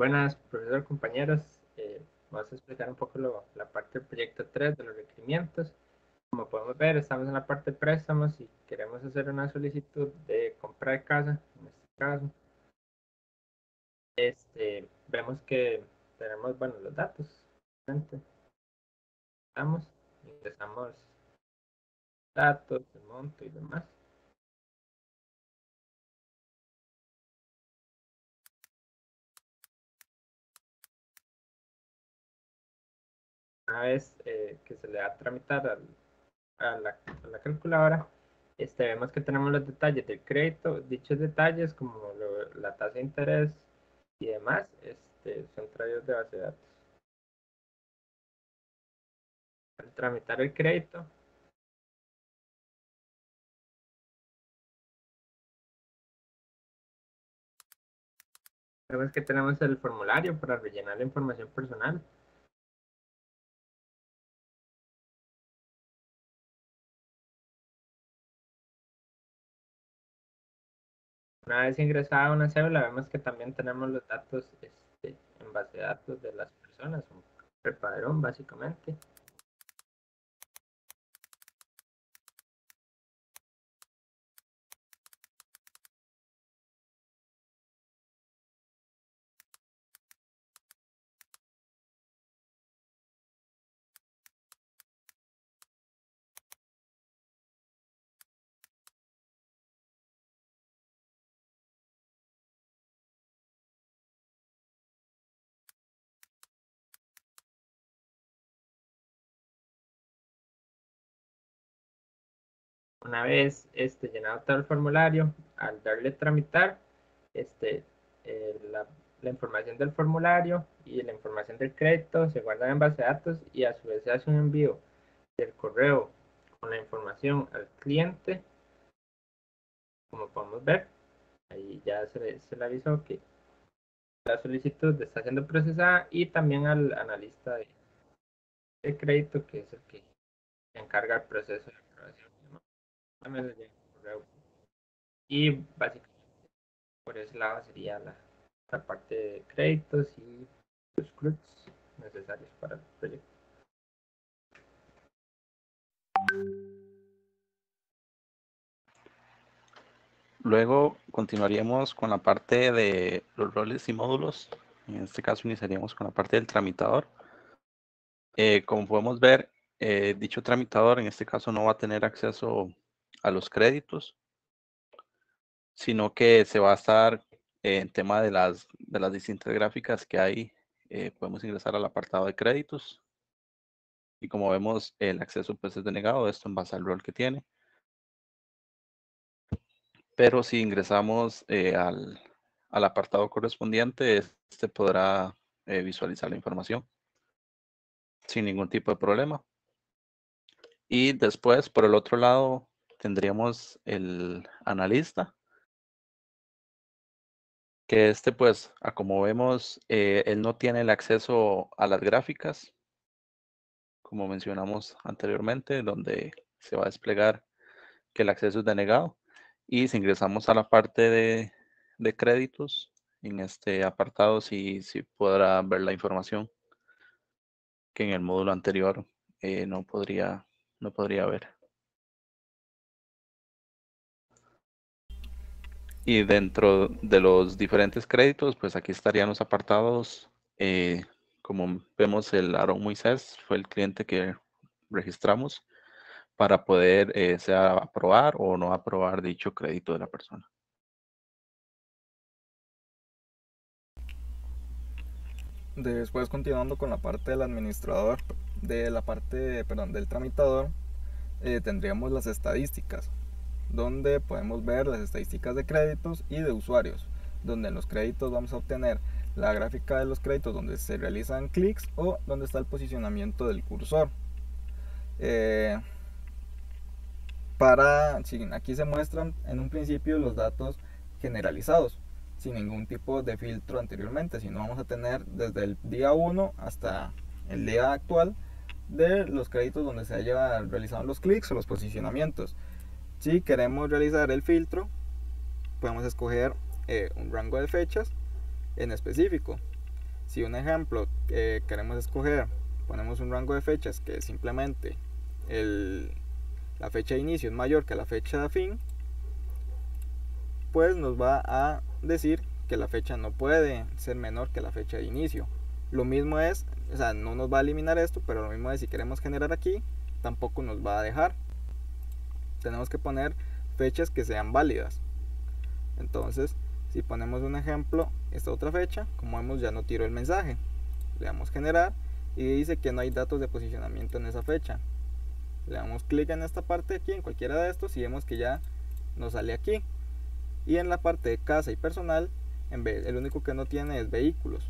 Buenas, profesor, compañeros. Vamos a explicar un poco la parte del proyecto 3 de los requerimientos. Como podemos ver, estamos en la parte de préstamos y queremos hacer una solicitud de compra de casa, en este caso. Vemos que tenemos, bueno, los datos. Ingresamos datos, el monto y demás. Una vez que se le da a tramitar a la calculadora, vemos que tenemos los detalles del crédito. Dichos detalles, como la tasa de interés y demás, son traídos de base de datos. Al tramitar el crédito, vemos que tenemos el formulario para rellenar la información personal. Una vez ingresada una cédula, vemos que también tenemos los datos en base de datos de las personas, un prepadrón básicamente. Una vez llenado todo el formulario, al darle tramitar, este, la información del formulario y la información del crédito se guardan en base de datos y a su vez se hace un envío del correo con la información al cliente. Como podemos ver, ahí ya se le avisó que la solicitud está siendo procesada, y también al analista de crédito, que es el que se encarga del proceso de aprobación. También le llega el correo. Y básicamente por ese lado sería la parte de créditos y los CRUDs necesarios para el proyecto. Luego continuaríamos con la parte de los roles y módulos. En este caso iniciaríamos con la parte del tramitador. Como podemos ver, dicho tramitador en este caso no va a tener acceso a los créditos, sino que se va a estar en tema de las distintas gráficas que hay. Podemos ingresar al apartado de créditos y como vemos el acceso pues es denegado, esto en base al rol que tiene. Pero si ingresamos al apartado correspondiente, este podrá visualizar la información sin ningún tipo de problema. Y después, por el otro lado, tendríamos el analista, que pues, como vemos, él no tiene el acceso a las gráficas, como mencionamos anteriormente, donde se va a desplegar que el acceso es denegado. Y si ingresamos a la parte de créditos, en este apartado sí podrá ver la información que en el módulo anterior no podría ver. Y dentro de los diferentes créditos, pues aquí estarían los apartados. Como vemos, el Aarón Moisés fue el cliente que registramos para poder sea aprobar o no aprobar dicho crédito de la persona. Después, continuando con la parte del administrador, del tramitador, tendríamos las estadísticas, donde podemos ver las estadísticas de créditos y de usuarios, donde en los créditos vamos a obtener la gráfica de los créditos donde se realizan clics o donde está el posicionamiento del cursor. Aquí se muestran en un principio los datos generalizados, sin ningún tipo de filtro anteriormente, sino vamos a tener desde el día 1 hasta el día actual de los créditos donde se haya realizado los clics o los posicionamientos. Si queremos realizar el filtro, podemos escoger un rango de fechas en específico, Si un ejemplo queremos escoger, ponemos un rango de fechas que simplemente la fecha de inicio es mayor que la fecha de fin, pues nos va a decir que la fecha no puede ser menor que la fecha de inicio. Lo mismo es, o sea, no nos va a eliminar esto, pero lo mismo es si queremos generar aquí, tampoco nos va a dejar. Tenemos que poner fechas que sean válidas. Entonces, si ponemos un ejemplo, esta otra fecha, como vemos ya no tiró el mensaje. Le damos generar y dice que no hay datos de posicionamiento en esa fecha. Le damos clic en esta parte aquí, en cualquiera de estos, y vemos que ya nos sale aquí. Y en la parte de casa y personal, el único que no tiene es vehículos.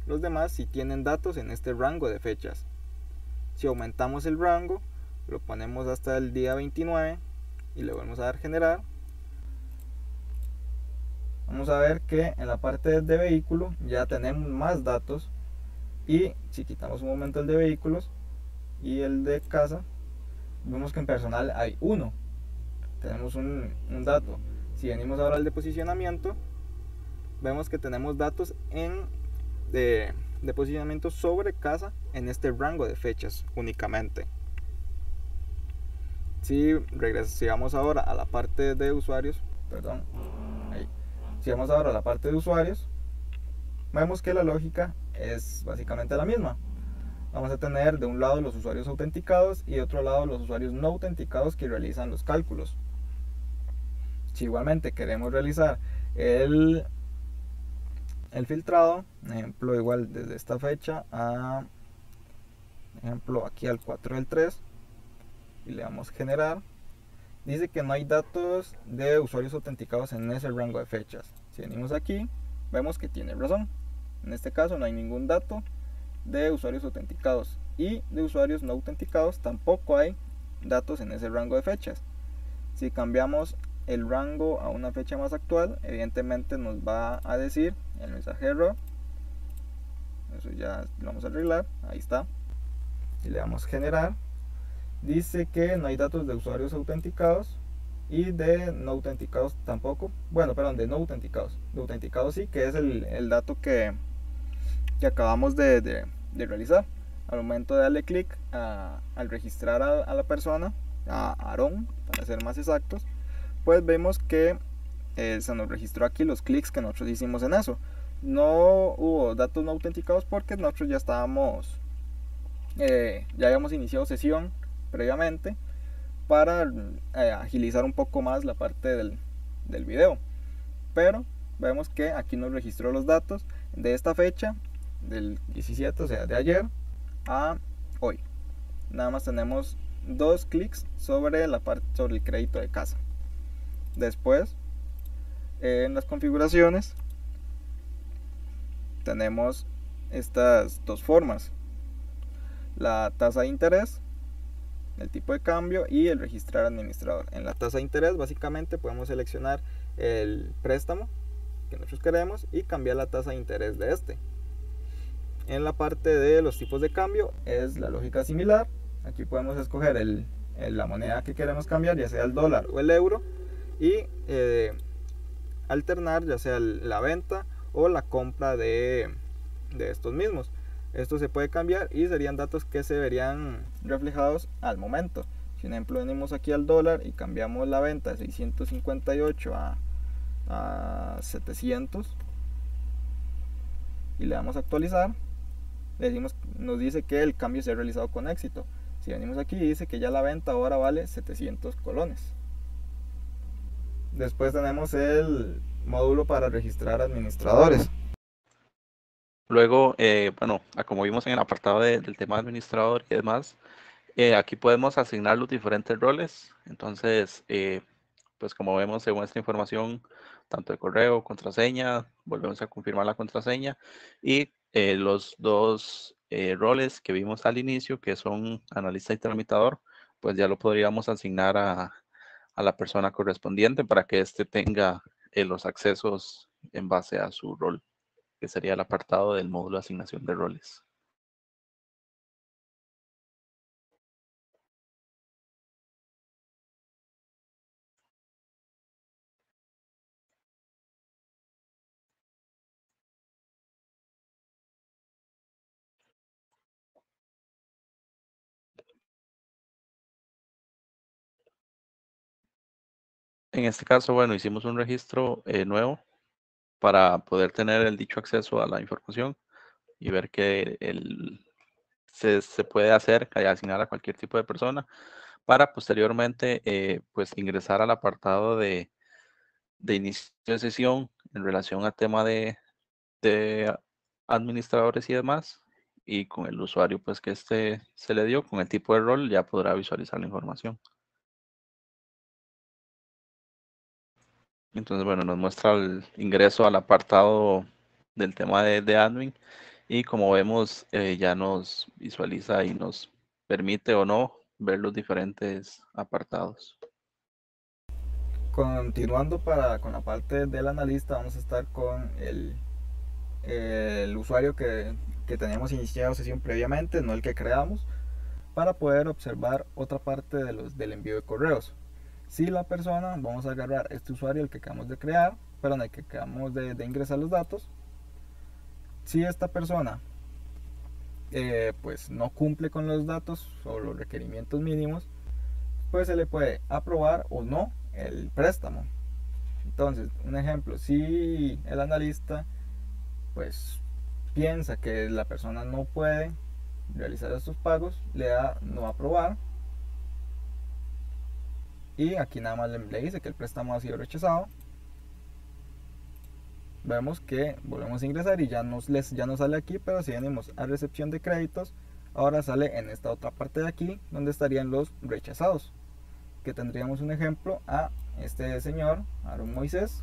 Los demás sí tienen datos en este rango de fechas. Si aumentamos el rango, lo ponemos hasta el día 29 y le volvemos a dar generar, vamos a ver que en la parte de vehículo ya tenemos más datos. Y si quitamos un momento el de vehículos y el de casa, vemos que en personal hay uno. Tenemos un dato. Si venimos ahora al de posicionamiento, vemos que tenemos datos de posicionamiento sobre casa en este rango de fechas únicamente. Si vamos ahora a la parte de usuarios, si vamos ahora a la parte de usuarios, vemos que la lógica es básicamente la misma. Vamos a tener de un lado los usuarios autenticados y de otro lado los usuarios no autenticados que realizan los cálculos. Si igualmente queremos realizar el filtrado, ejemplo igual desde esta fecha a ejemplo aquí al 4 del 3 y le damos generar, dice que no hay datos de usuarios autenticados en ese rango de fechas. Si venimos aquí, vemos que tiene razón. En este caso no hay ningún dato de usuarios autenticados y de usuarios no autenticados tampoco hay datos en ese rango de fechas. Si cambiamos el rango a una fecha más actual, evidentemente nos va a decir el mensaje error. Eso ya lo vamos a arreglar, ahí está. Y le damos generar. Dice que no hay datos de usuarios autenticados y de no autenticados tampoco. Bueno, perdón, de no autenticados. De autenticados sí, que es el dato que acabamos de realizar. Al momento de darle clic al registrar a la persona, a Aarón, para ser más exactos, pues vemos que se nos registró aquí los clics que nosotros hicimos en eso. No hubo datos no autenticados porque nosotros ya estábamos, ya habíamos iniciado sesión previamente para agilizar un poco más la parte del video. Pero vemos que aquí nos registró los datos de esta fecha, del 17, o sea, de ayer a hoy. Nada más tenemos dos clics sobre sobre el crédito de casa. Después, en las configuraciones, tenemos estas dos formas: la tasa de interés, el tipo de cambio y el registrar administrador. En la tasa de interés, básicamente podemos seleccionar el préstamo que nosotros queremos y cambiar la tasa de interés de este. En la parte de los tipos de cambio es la lógica similar. Aquí podemos escoger la moneda que queremos cambiar, ya sea el dólar o el euro, y alternar ya sea la venta o la compra de estos mismos. Esto se puede cambiar y serían datos que se verían reflejados al momento. Si por ejemplo venimos aquí al dólar y cambiamos la venta de 658 a 700 y le damos a actualizar, nos dice que el cambio se ha realizado con éxito. Si venimos aquí, dice que ya la venta ahora vale 700 colones. Después tenemos el módulo para registrar administradores. Luego, bueno, como vimos en el apartado del tema administrador y demás, aquí podemos asignar los diferentes roles. Entonces, pues como vemos, según esta información, tanto de correo, contraseña, volvemos a confirmar la contraseña y los dos roles que vimos al inicio, que son analista y tramitador, pues ya lo podríamos asignar a la persona correspondiente para que éste tenga los accesos en base a su rol, que sería el apartado del módulo de asignación de roles. En este caso, bueno, hicimos un registro nuevo para poder tener el dicho acceso a la información y ver que se puede hacer, asignar a cualquier tipo de persona para posteriormente pues ingresar al apartado de inicio de sesión en relación al tema de administradores y demás, y con el usuario pues que se le dio, con el tipo de rol, ya podrá visualizar la información. Entonces, bueno, nos muestra el ingreso al apartado del tema de admin, y como vemos ya nos visualiza y nos permite o no ver los diferentes apartados. Continuando con la parte del analista, vamos a estar con el usuario que teníamos iniciado sesión previamente, no el que creamos, para poder observar otra parte del envío de correos. Si la persona, vamos a agarrar este usuario, el que acabamos de crear, pero en el que acabamos de ingresar los datos. Si esta persona pues no cumple con los datos o los requerimientos mínimos, pues se le puede aprobar o no el préstamo. Entonces, un ejemplo, si el analista pues piensa que la persona no puede realizar estos pagos, le da no aprobar, y aquí nada más le dice que el préstamo ha sido rechazado. Vemos que volvemos a ingresar y ya no sale aquí, pero si venimos a recepción de créditos, ahora sale en esta otra parte de aquí donde estarían los rechazados, que tendríamos un ejemplo a este señor Aaron Moisés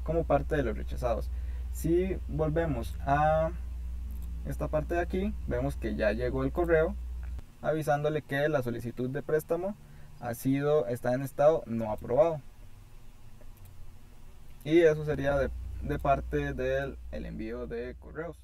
como parte de los rechazados. Si volvemos a esta parte de aquí, vemos que ya llegó el correo avisándole que la solicitud de préstamo está en estado no aprobado. Y eso sería de parte del envío de correos.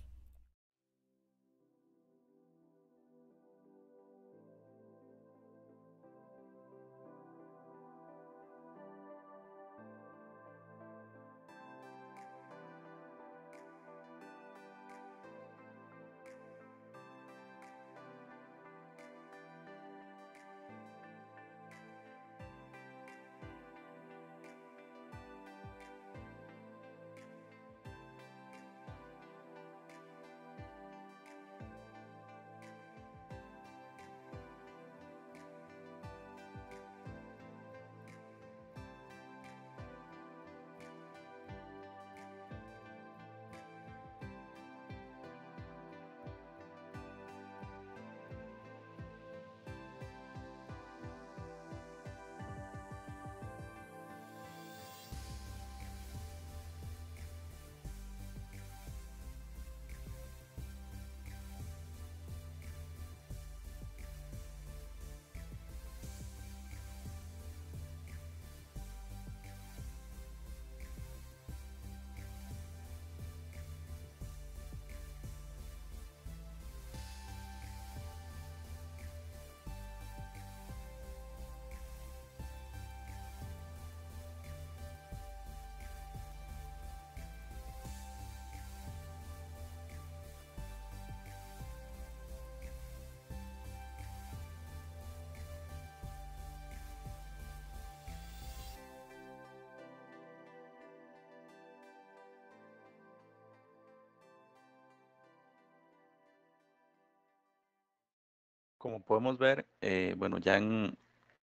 Como podemos ver, bueno, ya en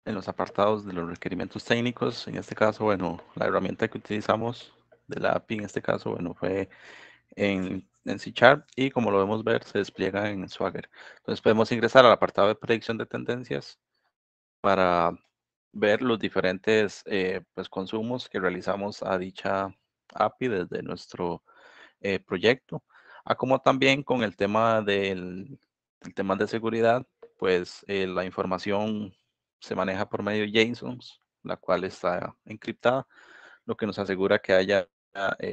los apartados de los requerimientos técnicos, en este caso, bueno, la herramienta que utilizamos de la API, en este caso, bueno, fue en C#, y como lo vemos ver, se despliega en Swagger. Entonces podemos ingresar al apartado de predicción de tendencias para ver los diferentes pues, consumos que realizamos a dicha API desde nuestro proyecto, como también con el tema del tema de seguridad, pues la información se maneja por medio de JSONs, la cual está encriptada, lo que nos asegura que haya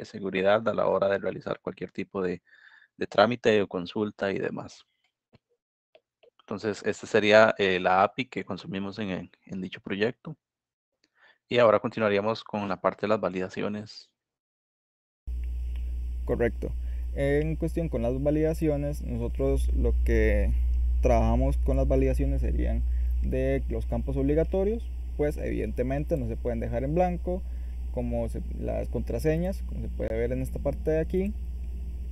seguridad a la hora de realizar cualquier tipo de trámite o consulta y demás. Entonces, esta sería la API que consumimos en dicho proyecto. Y ahora continuaríamos con la parte de las validaciones. Correcto. En cuestión con las validaciones, nosotros lo que trabajamos con las validaciones serían de los campos obligatorios, pues evidentemente no se pueden dejar en blanco, como las contraseñas, como se puede ver en esta parte de aquí,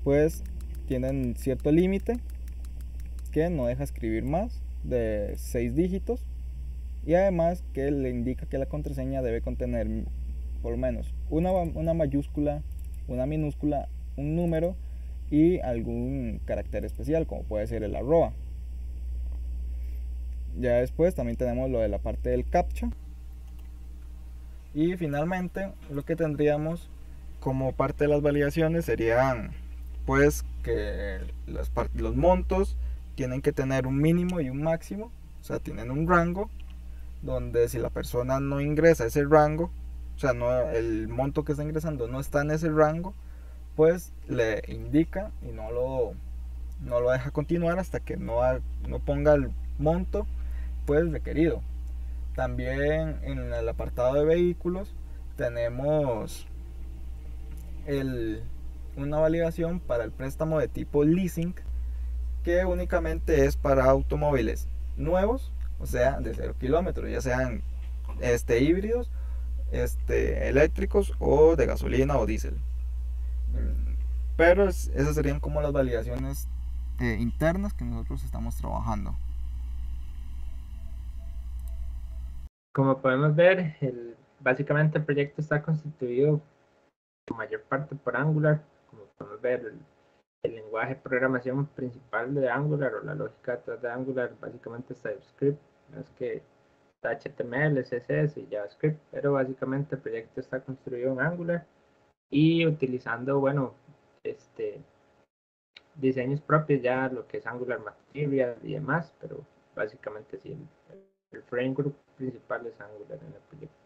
pues tienen cierto límite que no deja escribir más de 6 dígitos, y además que le indica que la contraseña debe contener por lo menos una mayúscula, una minúscula, un número y algún carácter especial, como puede ser el arroba. Ya después también tenemos lo de la parte del captcha. Y finalmente lo que tendríamos como parte de las validaciones serían pues que los montos tienen que tener un mínimo y un máximo, o sea, tienen un rango donde si la persona no ingresa ese rango, o sea, el monto que está ingresando no está en ese rango, pues le indica y no lo deja continuar hasta que no ponga el monto pues requerido. También en el apartado de vehículos tenemos una validación para el préstamo de tipo leasing, que únicamente es para automóviles nuevos, o sea, de 0 kilómetros, ya sean híbridos, eléctricos o de gasolina o diésel. Pero esas serían como las validaciones internas que nosotros estamos trabajando. Como podemos ver, básicamente el proyecto está constituido en mayor parte por Angular. Como podemos ver, el lenguaje de programación principal de Angular, o la lógica detrás de Angular, básicamente es TypeScript. No es que está HTML, CSS y JavaScript, pero básicamente el proyecto está construido en Angular y utilizando, bueno, diseños propios, ya lo que es Angular Material y demás, pero básicamente sí, el framework principal es Angular en el proyecto.